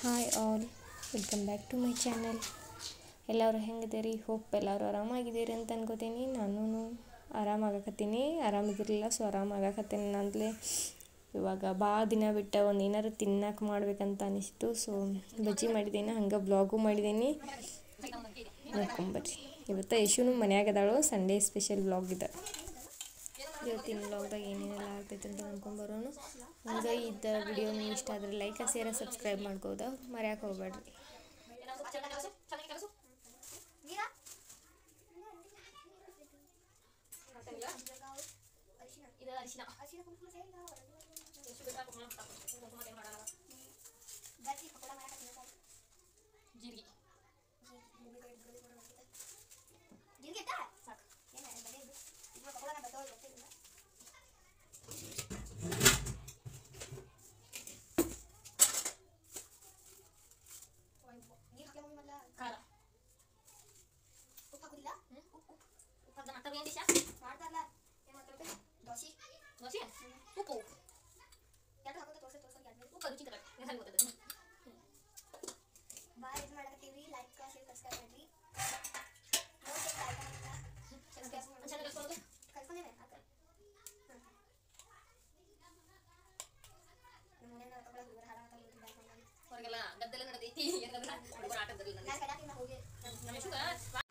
Hi all, welcome back to my channel. ಎಲ್ಲರೂ ಹೆಂಗಿದ್ದೀರಿ? Hope ಎಲ್ಲರೂ ಆರಾಮಾಗಿದ್ದೀರಿ ಅಂತ ಅನ್ಕೋತೀನಿ. ನಾನು ಆರಾಮಾಗಕತ್ತೀನಿ. ಆರಾಮಿದ್ದಿರಲಿಲ್ಲ, ಸೊ ಆರಾಮಾಗಕತ್ತೀನಿ ನಂತಲೇ. ಇವಾಗ ಭಾಳ ದಿನ ಬಿಟ್ಟು ಒಂದು ಏನಾರು ತಿನ್ನಕ್ಕೆ ಮಾಡ್ಬೇಕಂತ ಅನಿಸ್ತು. ಸೊ ಬಜ್ಜಿ ಮಾಡಿದ್ದೀನಿ, ಹಂಗೆ ಬ್ಲಾಗು ಮಾಡಿದ್ದೀನಿ. ನೋಡ್ಕೊಂಬರ್ರಿ. ಇವತ್ತು ಯಶುನು ಮನ್ಯಾಗದಾಳು. ಸಂಡೇ ಸ್ಪೆಷಲ್ ಬ್ಲಾಗ್ ಇದೆ. ಇವತ್ತಿನ ಬ್ಲಾಗ್ದಾಗ ಏನೇನೆಲ್ಲ ಆಗ್ತೈತೆ ಅಂತ ನೋಡ್ಕೊಂಬರೋನು. ಹಂಗೆ ಇದ್ದ ವಿಡಿಯೋ ನೀವು ಇಷ್ಟ ಆದರೆ ಲೈಕ್ ಶೇರ್ ಸಬ್ಸ್ಕ್ರೈಬ್ ಮಾಡ್ಕೋದ ಮರ್ಯಾಕೆ ಹೋಗ್ಬೇಡ್ರಿ.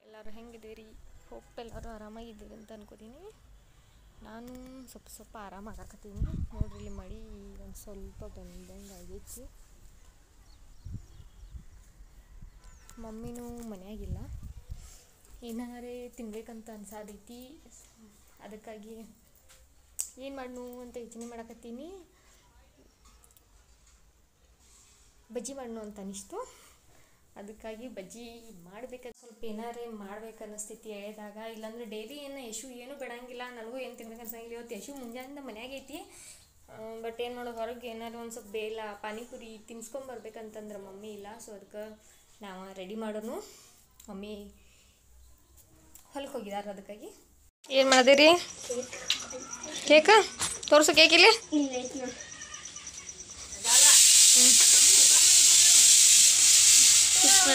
ಎಲ್ಲರೂ ಹೆಂಗಿದ್ದೀರಿ? ಹೋಪ್ ಎಲ್ಲರೂ ಆರಾಮಾಗಿದ್ದೀರಿ ಅಂತ ಅನ್ಕೋತೀನಿ. ನಾನು ಸ್ವಲ್ಪ ಆರಾಮಾಗಕತ್ತೀನಿ. ನೋಡ್ರಿ, ಇಲ್ಲಿ ಮಳೆ ಒಂದು ಸ್ವಲ್ಪ ಬಂದಂಗೆ ಆಗೈತಿ. ಮಮ್ಮಿನೂ ಮನೆಯಾಗಿಲ್ಲ. ಏನಾರೇ ತಿನ್ಬೇಕಂತ ಅನ್ಸಾದೈತಿ. ಅದಕ್ಕಾಗಿ ಏನು ಮಾಡ್ನು ಅಂತ ಯೋಚನೆ ಮಾಡಕತ್ತೀನಿ. ಬಜ್ಜಿ ಮಾಡ್ನು ಅಂತ ಅನಿಸ್ತು. ಅದಕ್ಕಾಗಿ ಬಜ್ಜಿ ಮಾಡ್ಬೇಕಂತ ಸ್ವಲ್ಪ ಏನಾರೇ ಮಾಡ್ಬೇಕು ಅನ್ನಿಸ್ತೈತಿ ಎಳೆದಾಗ. ಇಲ್ಲಾಂದ್ರೆ ಡೈಲಿ ಏನು ಬಿಡಂಗಿಲ್ಲ. ನನಗೂ ಏನು ತಿನ್ಬೇಕು ಅನ್ಸಂಗಿಲ್ಲ. ಇವತ್ತು ಯಶು ಮುಂಜಾನಿಂದ ಮನ್ಯಾಗೈತಿ. ಬಟ್ ಏನು ಮಾಡೋದು, ಹೊರಗೆ ಏನಾರು ಒಂದು ಸ್ವಲ್ಪ ಬೇಲ ಪಾನಿಪುರಿ ತಿನ್ಸ್ಕೊಂಬರ್ಬೇಕಂತಂದ್ರೆ ಮಮ್ಮಿ ಇಲ್ಲ. ಸೊ ಅದಕ್ಕೆ ನಾವು ರೆಡಿ ಮಾಡೋನು. ಮಮ್ಮಿ ಹೊಲಕ್ಕೆ ಹೋಗಿದಾರ. ಅದಕ್ಕಾಗಿ ಏನು ಮಾಡಿದಿರಿ? ಕೇಕ ತೋರಿಸು. ಕೇಕ್ ಇಲ್ಲಿ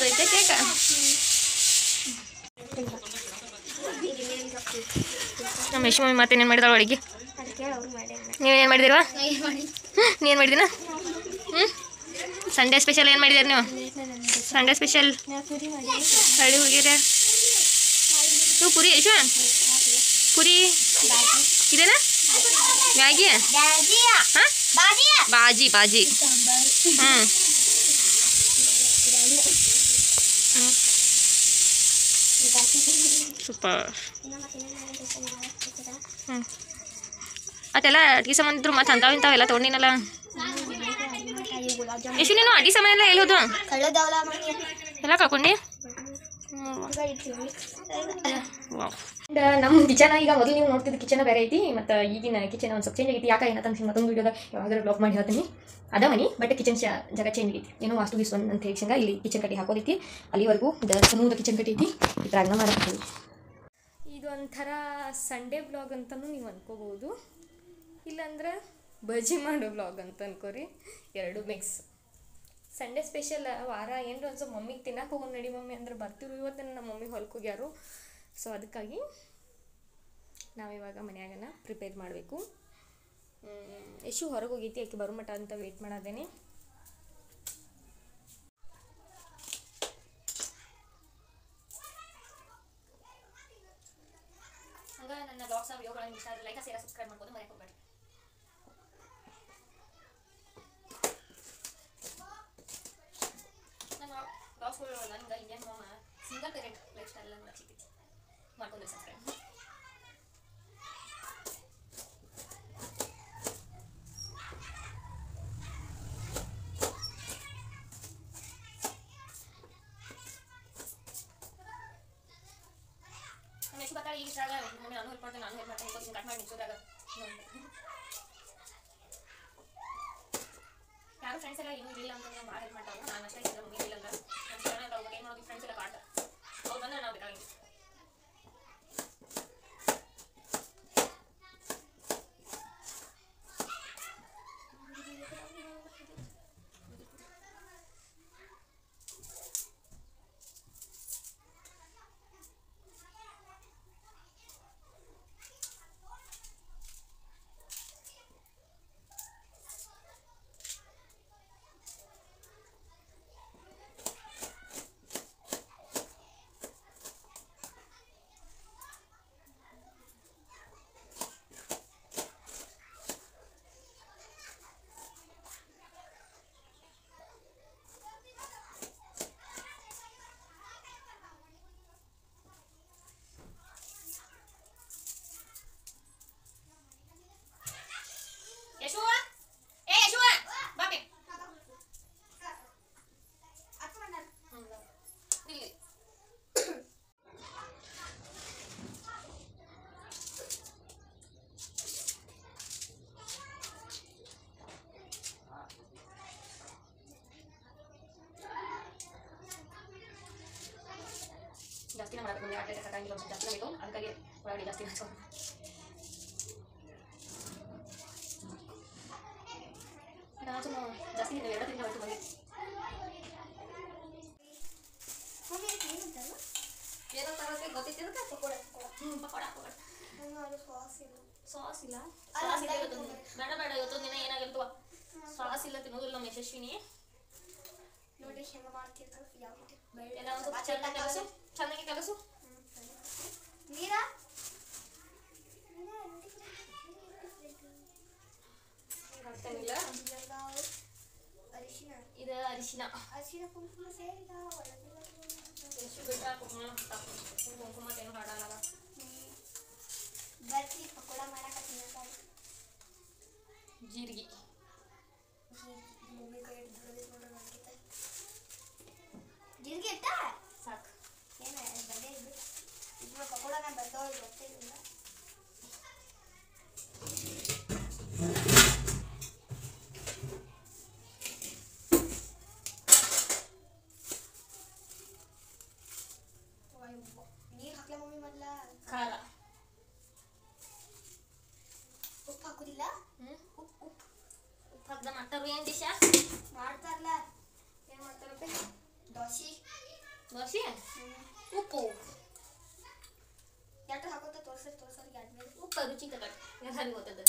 ಐತೆ ಕೇಕ. ನಮ್ಮ ಯಶು ಮಮ್ಮಿ ಮತ್ತೇನೇನು ಮಾಡಿದಾಳ ಅಡುಗೆ? ನೀವೇನು ಮಾಡಿದಿರವಾ? ನೀವೇನು ಮಾಡಿದಿನ? ಸಂಡೇ ಸ್ಪೆಷಲ್ ಏನು ಮಾಡಿದಾರೆ ನೀವು? ಸಂಡೇ ಸ್ಪೆಷಲ್ ಹಳ್ಳಿ ಹೋಗಿರ ನೀವು? ಪುರಿ ಯಶು? ಪುರಿ ಇದೇನಾ? ಮ್ಯಾಗಿ? ಹಾಂ, ಬಾಜಿ. ಸೂಪರ್. ಅದೆಲ್ಲ ಅಡ್ಗೆ ಸಾಮಾನು ಇದ್ರು ಮತ್ತೆ ಇಂಥವೆಲ್ಲ ತೊಗೊಂಡಿನಲ್ಲ. ಎಷ್ಟು ನೀನು ಅಡ್ಗೆ ಸಾಮಾನು ಎಲ್ಲ ಎಲ್ಲಿ ಹೋದು? ಎಲ್ಲ ಕಳ್ಕೊಂಡು ನಮ್ಮ ಕಿಚನ್ ಈಗ ಮೊದಲು ನೀವು ನೋಡ್ತಿದ್ದ ಕಿಚನ್ ಬೇರೆ ಐತಿ. ಮತ್ತು ಈಗಿನ ಕಿಚನ್ ಒಂದು ಸ್ವಲ್ಪ ಚೇಂಜ್ ಆಗೈತಿ. ಯಾಕೆ ಏನಂತ ಮತ್ತೊಂದು ವೀಡಿಯೋದಾಗ ಯಾವಾಗಾದ್ರೂ ಬ್ಲಾಗ್ ಮಾಡಿ ಹೇಳ್ತೀನಿ. ಅದ ಮನಿ, ಬಟ್ ಕಿಚನ್ ಜಾಗ ಚೇಂಜ್ ಆಗೈತಿ. ಏನೋ ವಾಸ್ತು ಗೀಸ್ವನ್ ಅಂತ ಹೇಳಿ ಇಲ್ಲಿ ಕಿಚನ್ ಕಟ್ಟಿ ಹಾಕೋದೈತಿ. ಅಲ್ಲಿವರೆಗೂ ಸಮೂಹದ ಕಿಚನ್ ಕಟ್ಟಿ ಐತಿ. ಇದ್ರಾಗ ಮಾಡೋದು ಇದೊಂಥರ ಸಂಡೇ ಬ್ಲಾಗ್ ಅಂತಲೂ ನೀವು ಅನ್ಕೋಬೋದು. ಇಲ್ಲಾಂದ್ರೆ ಬಜ್ಜಿ ಮಾಡೋ ಬ್ಲಾಗ್ ಅಂತ ಅನ್ಕೋರಿ. ಎರಡು ಮಿಕ್ಸ್. ಸಂಡೇ ಸ್ಪೆಷಲ್ ವಾರ ಏನರ ಒಂದು ಸ್ವಲ್ಪ ಮಮ್ಮಿಗೆ ತಿನ್ನಕ್ಕೆ ಹೋಗೋದು ನಡಿ ಮಮ್ಮಿ ಅಂದ್ರೆ ಬರ್ತೀವಿ. ಇವತ್ತು ನಮ್ಮ ಮಮ್ಮಿ ಹೊಲಕ್ಕೆ ಹೋಗ್ಯಾರು. ಸೊ ಅದಕ್ಕಾಗಿ ನಾವಿವಾಗ ಮನ್ಯಾಗನ ಪ್ರಿಪೇರ್ ಮಾಡಬೇಕು. ಯಶು ಹೊರಗೆ ಹೋಗೈತಿ. ಆಕೆ ಬರೋ ಮಟ ಅಂತ ವೆಯ್ಟ್ ಮಾಡದೇನೆ. ಹಂಗೆ ನನ್ನ ಬ್ಲಾಗ್ಸ್ ವಿಡಿಯೋಗಳನ್ನು ಇಷ್ಟ ಆದರೆ ಲೈಕ್ ಶೇರ್ ಸಬ್ಸ್ಕ್ರೈಬ್ ಮಾಡ್ಬೋದು ಮರೆಯಕ್ಕೆ ಹೋಗ್ಬೇಡಿ. ನನ್ನ ಬ್ಲಾಗ್ಸ್ಗಳು ನನಗೆ ಇಂಡಿಯನ್ ಹೋಮ ಸಿಂಗಲ್ ಪೇರೆಂಟ್ ಲೈಫ್ ಸ್ಟೈಲ್ ಅಂತ ಸಿಗ್ತೈತಿ. ಮಾಡ್ಕೊಂಡು ಸಬ್ಸ್ಕ್ರೈಬ್. ಎಷ್ಟು ಬರ್ತಾಳೆ ಈಗ ಇಷ್ಟ ಆಗಲ್ಲ. ಮಮ್ಮಿ ನಾನು ಹೆಲ್ಪ್ ಮಾಡ್ತೀನಿ ಕಟ್ ಮಾಡಿ ನಿಲ್ಸೋದ್ರಾಗ. ಯಾರು ಫ್ರೆಂಡ್ಸ್ ಎಲ್ಲ ಏನೂ ಇಲ್ಲ ಅಂತಂದ್ರೆ ಭಾಳ ಹೆಲ್ಪ್ ಮಾಡ್ತಾವೆ. ನಾನು ಅಷ್ಟೇ ಇಲ್ಲ ಮಮ್ಮಿ ಇಲ್ಲ ಅಂದ್ರೆ ನಮ್ಮ ಚೆನ್ನಾಗಿ ಅವ್ರಿಗೆ ಏನು ಮಾಡೋದು. ಫ್ರೆಂಡ್ಸ್ ಎಲ್ಲ ಕಾಟ ಅವ್ರು ಬಂದ್ರೆ ನಾವು ಬೇಕಾಗಿ ಮಾಡಬೇಕು ಆಟಲೆ ಸಾಕಾಗಿಲ್ಲ ಒಂದು ಜಾಸ್ತಿ ಬೇಕು ಅದಕ್ಕಾಗಿ ಒಳಗಡೆ ಜಾಸ್ತಿ ಹಚ್ಕೊಂಡು ನಾನು ಜಾಸ್ತಿ ಇದೆ 2 ತಿಂಗಳು ಹೊತ್ತು ಬಂದು ಏನೋ ತರಕ್ಕೆ ಗೊತ್ತಿದ್ದಕ್ಕೆ ಪಕೋಡ ಪಕೋಡ ಸಾಸ್ ಇಲ್ಲ ಬೇಡ ಬೇಡ ಇವತ್ತು ದಿನ ಏನಾಗಿರ್ತವ ಸಾಸ್ ಇಲ್ಲ ತಿನ್ನೋದಿಲ್ಲ ನಮ್ಮ ಯಶಸ್ವಿನಿ ನೋಡಿ ಹೆಂಗೆ ಮಾಡ್ತಿರ್ತಾರೆ ಯಾವುದು ಎಲ್ಲ ಒಂದು ಚೆನ್ನಾಗಿ ಕೆಲಸ ಚೆನ್ನಾಗಿ ಕೆಲಸ ನೀರಾ ಹಾಕ್ತಾನಿಲ್ಲ ಅರಿಶಿನ ಇದು ಅರಿಶಿನ ಕುಂಕುಮ ಸೇರಿದ ಎಷ್ಟು ಬಿಟ್ಟ ಕುಂಕುಮ ಏನು ಹಾಡಲ್ಲ ಬರ್ತಿ ಪಕೋಡ ಮಾಡಕತ್ತೀನಿ ಜೀರಿಗೆ ಮಮ್ಮಿ ಕೈ ಹಿಡಿದು ನೋಡೋಣ ನನಗೆ ಜೀರಿಗೆ ಇಟ್ಟ ಸಾಕು ಏನು ಬಂದೇ ಇದ್ಬಿಟ್ಟು ಇದು ಪಕೋಡನ ಬರ್ತಾವೆ ಗೊತ್ತೇ ಇಲ್ಲ ನೀರು ಹಾಕ್ಲ ಮಮ್ಮಿ ಮೊದಲ ಖಾರ ಉಪ್ಪು ಹಾಕುದಿಲ್ಲ ಉಪ್ಪು ಹಾಕ್ದ ಮಾಡ್ತಾರ ಏನು ದಿಶ ಮಾಡ್ತಾರಲ್ಲ ಏನು ಮಾಡ್ತಾರಪ್ಪ ದೋಸೆ ದೋಸೆ ಉಪ್ಪು ಎಷ್ಟು ಹಾಕೋತ ತೋರ್ಸೋರಿಗೆ ಆದ್ಮೇಲೆ ಉಪ್ಪು ರುಚಿ ತಗೊಳ್ಳಿ ಎಲ್ಲರಿಗೂ ಗೊತ್ತದ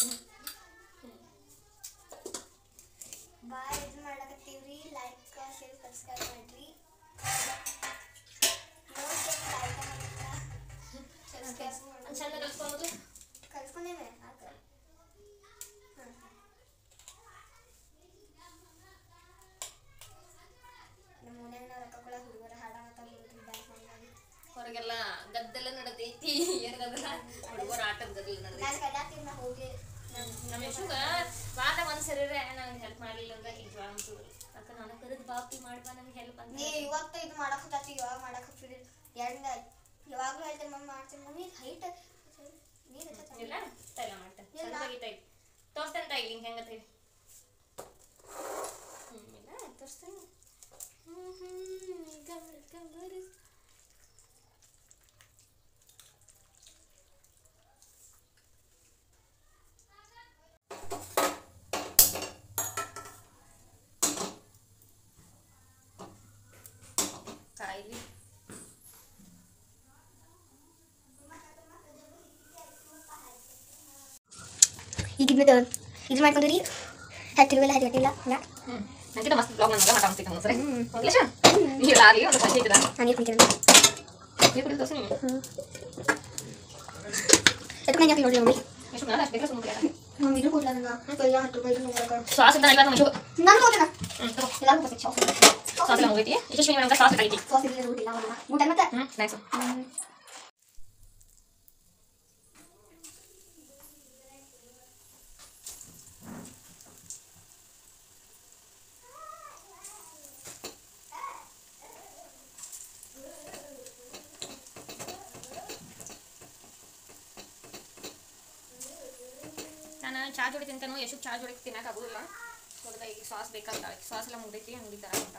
ಬಾಯ್ ಇದು ಮಾಡಕತ್ತೀವ್ರಿ ಲೈಕ್ ಶೇರ್ ಸಬ್ಸ್ಕ್ರೈಬ್ ಮಾಡ್ರಿ ಚಂದ ಕಲ್ಸ್ಕೊಳ್ಳೋದು ಕಲ್ಸ್ಕೊಂಡೇನೆ ಆತ ನಮ್ಮ ಮನ್ಯಾಗ ನಾವು ರೊಕ್ಕ ಕೊಡೋ ಹುಡುಗರ ಹಾಡ ಮಾತಾಡ್ಬೋದು ಡ್ಯಾನ್ಸ್ ಮಾಡಿ ಹೊರಗೆಲ್ಲ ಗದ್ದಲ ನಡತೈತಿ ಏನು ಗದ್ದಲ ಹುಡುಗರ ಆಟದ ಗದ್ದಲ ನಡೆದೈತಿ ನಾನು ಕದಾಡ್ತೀನಿ ನಾ ಹೋಗಿ ನಮ್ಮ ಯಶುಗ ವಾರ ಒಂದು ಸರಿ ನನಗೆ ಹೆಲ್ಪ್ ಮಾಡಲಿಲ್ಲ ಅಂದ್ರೆ ಈಗ ಜ್ವಾಳ ಅನ್ಸೋದು ಅಕ್ಕ ನಾನು ಕರೆದು ಬಾಪಿ ಮಾಡ್ಬಾ ನನಗೆ ಹೆಲ್ಪ್ ಅಂತ ನೀ ಇವತ್ತು ಇದು ಮಾಡಕ್ ಹತ್ತಾತಿ ಇವಾಗ ಮಾಡಕ್ ಹತ್ತಿರಿ ಎರಡಿಂದ ಯಾವಾಗಲೂ ಹೇಳ್ತೇನೆ ಮಮ್ಮಿ ಮಾಡ್ತೀನಿ ಮಮ್ಮಿ ಹೈಟ್ ನೀರು ಇಲ್ಲ ತೈಲ ಮಾಡ್ತೇನೆ ಚೆನ್ನಾಗೈತೆ ತೋರಿಸ್ತೇನೆ ತಾಯಿ ಹಿಂಗೆ ಹೆಂಗತ್ತೈತಿ ಇಲ್ಲ ತೋರಿಸ್ತೇನೆ ಕಾಯಿಲಿ ಈಗ ಇದು ಮಾಡ್ಕೊಂಡ್ರಿ ಹತ್ತಿರವೆಲ್ಲ ಹರಿಗಟ್ಟಿಲ್ಲ ಅಲ್ಲ ನನಗೆ ಮಸ್ತ್ ಬ್ಲಾಗ್ ನನಗೆ ಮಾತಾಡ್ತಿದ್ದೆ ಒಂದು ಸರಿ ಇಂಗ್ಲೀಷ್ ನೀರು ಆಗಲಿ ಒಂದು ಸಂಜೆ ಇಟ್ಟಿದ್ದ ನಾನು ಕುಂತಿರೋದು ನೀವು ಕುಡಿದು ದೋಸೆ ನೀವು ಎತ್ಕೊಂಡು ಯಾಕೆ ನೋಡ್ರಿ ಮಮ್ಮಿ ಎಷ್ಟು ನಾನು ಅಷ್ಟು ಬೇಕಾದ್ರೆ ಸುಮ್ಮನೆ ಮಮ್ಮಿ ಇದು ಕೊಡ್ಲ ನಂಗೆ ಕೈಯ 10 ರೂಪಾಯಿ ನೋಡಕ ಸಾಸ್ ಅಂತ ಇಲ್ಲ ನಮ್ಮ ನಾನು ಹೋಗೋಣ ಎಲ್ಲರೂ ಬರ್ತೀವಿ ಸಾಸ್ ಎಲ್ಲ ಹೋಗೈತಿ ಯಶಸ್ವಿನಿ ಮೇಡಮ್ ಸಾಸ್ ಬೇಕಾಗಿತ್ತು ಸಾಸ್ ಇಲ್ಲ ಊಟ ಇಲ್ಲ ಊಟ ಮತ್ತೆ ನೈಸ್ ನಾನು ಚಾ ಜೋಡಿ ತಿಂತಾನು ಯಶು ಚಾ ಜೋಡಿ ತಿನ್ನೋಕ್ಕಾಗೋದಿಲ್ಲ ನೋಡಿದ ಈಗ ಸಾಸ್ ಬೇಕಾಗ್ತಾಳೆ ಸಾಸ್ ಎಲ್ಲ ಮುಗ್ದೈತಿ ಅಂಗಡಿ ಥರ ಅಂತ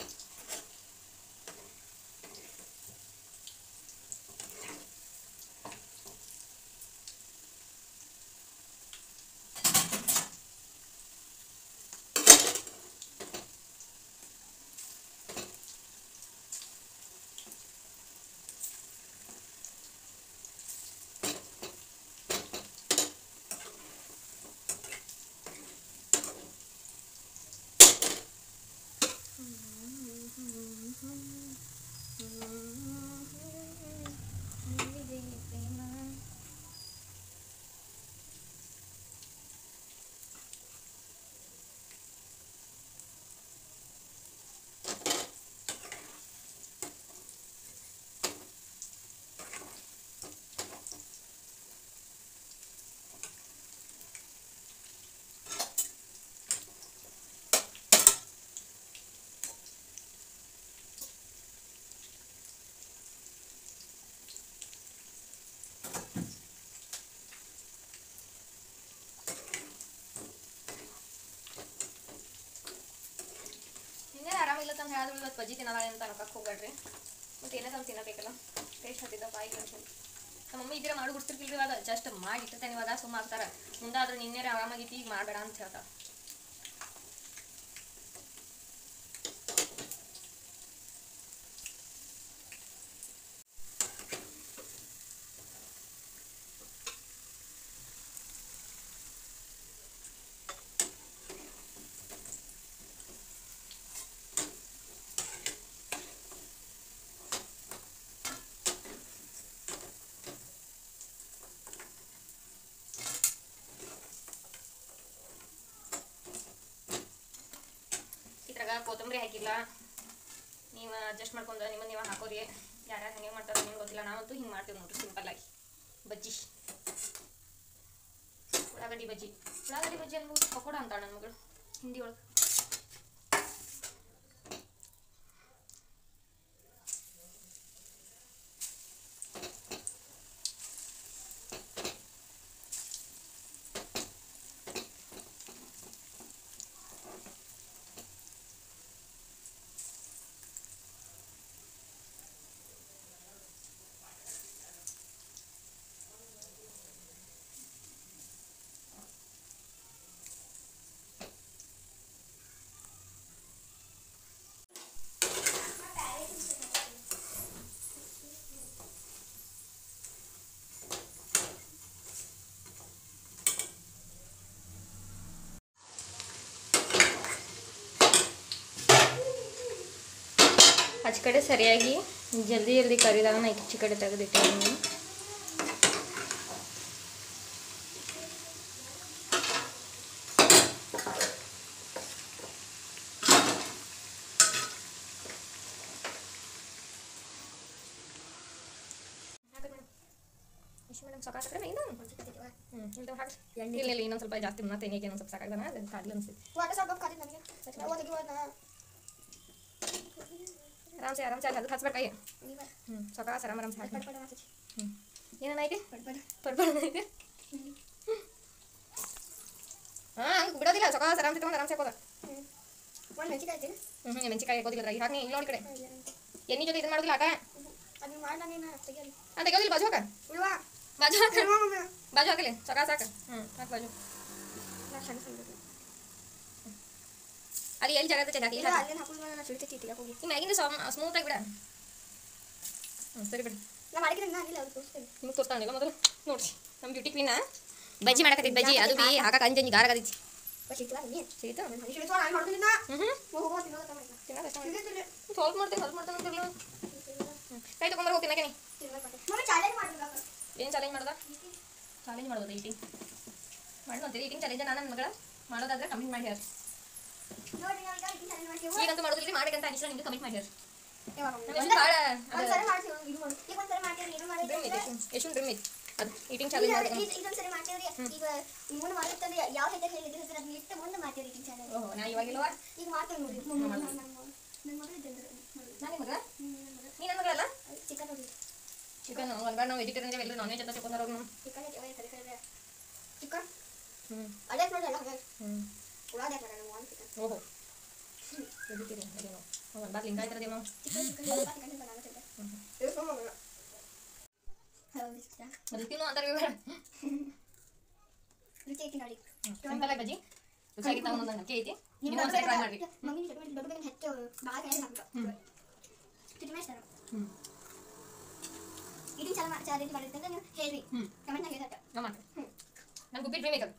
ಆರಾಮಿಲ್ಲ ಅಂತ ಹೇಳಿದ್ರು ಇವತ್ತು ಬಜ್ಜಿ ತಿನ್ನಲ್ಲ ಅಂತ ಅನ್ಕಕ್ಕೆ ಹೋಗ್ಬೇಡ್ರಿ ಮತ್ತು ಏನಾದ್ರು ತಿನ್ನಬೇಕಲ್ಲ ಟೇಸ್ಟ್ ಹತ್ತಿದ್ದ ಬಾಯಿಗೆ ಅನ್ಸಲ್ಲ. ನಮ್ಮ ಮಮ್ಮಿ ಇದ್ರೆ ಮಾಡಿ ಬಿಡ್ತಿರ್ಕಿಲ್ರಿ, ಇವಾಗ ಜಸ್ಟ್ ಮಾಡಿ ಇಟ್ಟಿರ್ತೇನೆ, ಇವಾಗ ಸುಮ್ಮ ಆಗ್ತಾರೆ. ಮುಂದಾದ್ರೆ ನಿನ್ನೆ ಆರಾಮಾಗಿತ್ತು, ಈಗ ಮಾಡಬೇಡ ಅಂತ ಹೇಳ್ತಾರೆ. ಇದ್ರಾಗ ಕೊತ್ತಂಬರಿ ಹಾಕಿಲ್ಲ, ನೀವು ಅಡ್ಜಸ್ಟ್ ಮಾಡ್ಕೊಂಡು ನೀವು ಹಾಕೋರಿ. ಯಾರ್ಯಾರು ಹಂಗೆ ಮಾಡ್ತಾರೆ ನಿಮ್ಗೆ ಗೊತ್ತಿಲ್ಲ, ನಾವಂತೂ ಹಿಂಗೆ ಮಾಡ್ತೀವಿ ನೋಡ್ರಿ ಸಿಂಪಲ್ಲಾಗಿ. ಬಜ್ಜಿ, ಉಳ್ಳಾಗಡ್ಡಿ ಬಜ್ಜಿ ಅನ್ಬೋದು, ಪಕೋಡ ಅಂತಾಳೆ ನನ್ನ ಮಗಳು ಹಿಂದಿ ಒಳಗೆ. ಆಚೆ ಕಡೆ ಸರಿಯಾಗಿ ಜಲ್ದಿ ಜಲ್ದಿ ಕರಿದಾಗ ನಾ ಈಚೆ ಕಡೆ ತೆಗೆದಿಟ್ಟಿದ್ದೀನಿ. ಸಾಕಾಗ್ತದೆ ಇಲ್ಲ ಇನ್ನೊಂದು ಸ್ವಲ್ಪ ಜಾಸ್ತಿ ಮತ್ತೆ ಎಣ್ಣೆಗೆ ಇನ್ನೊಂದು ಸ್ವಲ್ಪ ಸಾಕಾಗ್ದಾನ, ಅದು ಕಾಡ್ಲಿ ಅನಿಸ್ತೈತಿ. ಆರಾಮ್ಸೆ ಅದಕ್ಕೆ ಹಚ್ಬೇಕಾಗಿ ಸಾಕಾಸ ಆರಾಮ್ಸೆ ಹಾಕಿ. ಏನೇನೈತಿ ಪಡ್ಪಡೈತಿ ಹಾಂ ಹಂಗೆ ಬಿಡೋದಿಲ್ಲ, ಸಾಕಾಸ ಆರಾಮ್ಸೆ ತೊಗೊಂಡು ಆರಾಮ್ಸೆ ಹಾಕೋದ. ಮೆಣಸಿಕಾಯಿ ಹಾಕೋದಿಲ್ಲ ಅದ್ರಾಗ ಹಾಕಿ ಇಲ್ಲ ನೋಡಿ ಕಡೆ ಎಣ್ಣೆ ಜೊತೆ ಇದನ್ನ ಮಾಡೋದಿಲ್ಲ ಆಟ ಅಂತ ತೆಗೋದಿಲ್ಲ. ಬಾಜು ಹಾಕ ಬಾಜು ಹಾಕಲಿ ಸಾಕಾಸ ಹಾಕ. ಹಾಕಿ ಬಾಜು ಅದು ಎಲ್ಲಿ ಜಾಗ ಚೆನ್ನಾಗಿ ಮ್ಯಾಗಿಂದ ಸ್ಮೂತ್ ಆಗಿ ಬಿಡ. ಸರಿ ಬಿಡಿ ನಿಮ್ಗೆ ತೋರಿಸ್ತಾನಿಲ್ಲ ಮೊದಲು ನೋಡ್ರಿ ನಮ್ಮ ಬ್ಯೂಟಿ ಕ್ವೀನ ಬಜ್ಜಿ ಮಾಡಕತ್ತೈತಿ. ಬಜ್ಜಿ ಅದು ಬಿ ಹಾಕಕ್ಕೆ ಅಂಜಂಜಿ ಗಾರ ಆಗದೈತಿ. ಸಿಗಿತು ಸಾಲ್ವ್ ಮಾಡ್ತೇನೆ ಅಂತಿರ್ಲು ಕೈ ತೊಗೊಂಡ್ರೆ ಹೋಗ್ತೀನಿ ನಾಕೆ. ಏನು ಚಾಲೆಂಜ್ ಮಾಡ್ದ? ಚಾಲೆಂಜ್ ಮಾಡ್ಬೋದಾ ಈಟಿಂಗ್ ಮಾಡಿ ಅಂತೀರಿ? ಈಟಿಂಗ್ ಚಾಲೆಂಜ್ ನಾನು ನನ್ನ ಮಗಳ ಮಾಡೋದಾದ್ರೆ ಕಮೆಂಟ್ ಮಾಡಿ ಹೇಳ್ರಿ. ಈಗಂತೂ ಮಾಡೋದಿಲ್ಲ ಮಾಡ್ಬೇಕಂತ ಅನಿಸಿಲ್ಲ ನಿಮ್ಗೆ ಕಮೆಂಟ್ ಮಾಡಿ ಹೇಳ್ರಿ. ಎಷ್ಟು ಡ್ರೀಮ್ ಐತಿ ಅದು ಈಟಿಂಗ್ ಚಾಲೆಂಜ್ ಮಾಡೋದು. ಓಹೋ ನಾ ಇವಾಗಿಲ್ಲವಾ ನಾನು ಮಗ ನೀ ನನ್ನ ಮಗಳಲ್ಲ? ಚಿಕನ್ ಒಂದ್ಬಾರ ನಾವು ವೆಜಿಟೇರಿಯನ್ ಎಲ್ಲ ನಾನ್ ವೆಜ್ ಅಂತ ತಿಳ್ಕೊಂಡ್ರೆ ಅವ್ರು ಓಹೋ ವೆಜಿಟೇರಿಯನ್ ಅದೇನೋ ಒಂದ್ಬಾರ ಲಿಂಗಾಯ್ತರ ದೇವ ಅದಕ್ಕೇನು ಅಂತಾರೆ ಸಿಂಪಲ್ ಆಗಿ ಬಜ್ಜಿ ರುಚಿಯಾಗಿತ್ತು. ಒಂದೊಂದು ನಂಬಿಕೆ ಐತಿ, ನೀವು ಒಂದ್ಸರಿ ಟ್ರೈ ಮಾಡಿ. ನಾನು ಗುಬ್ಬಿ ಡ್ರೀಮ್ ಐತಲ್ಲ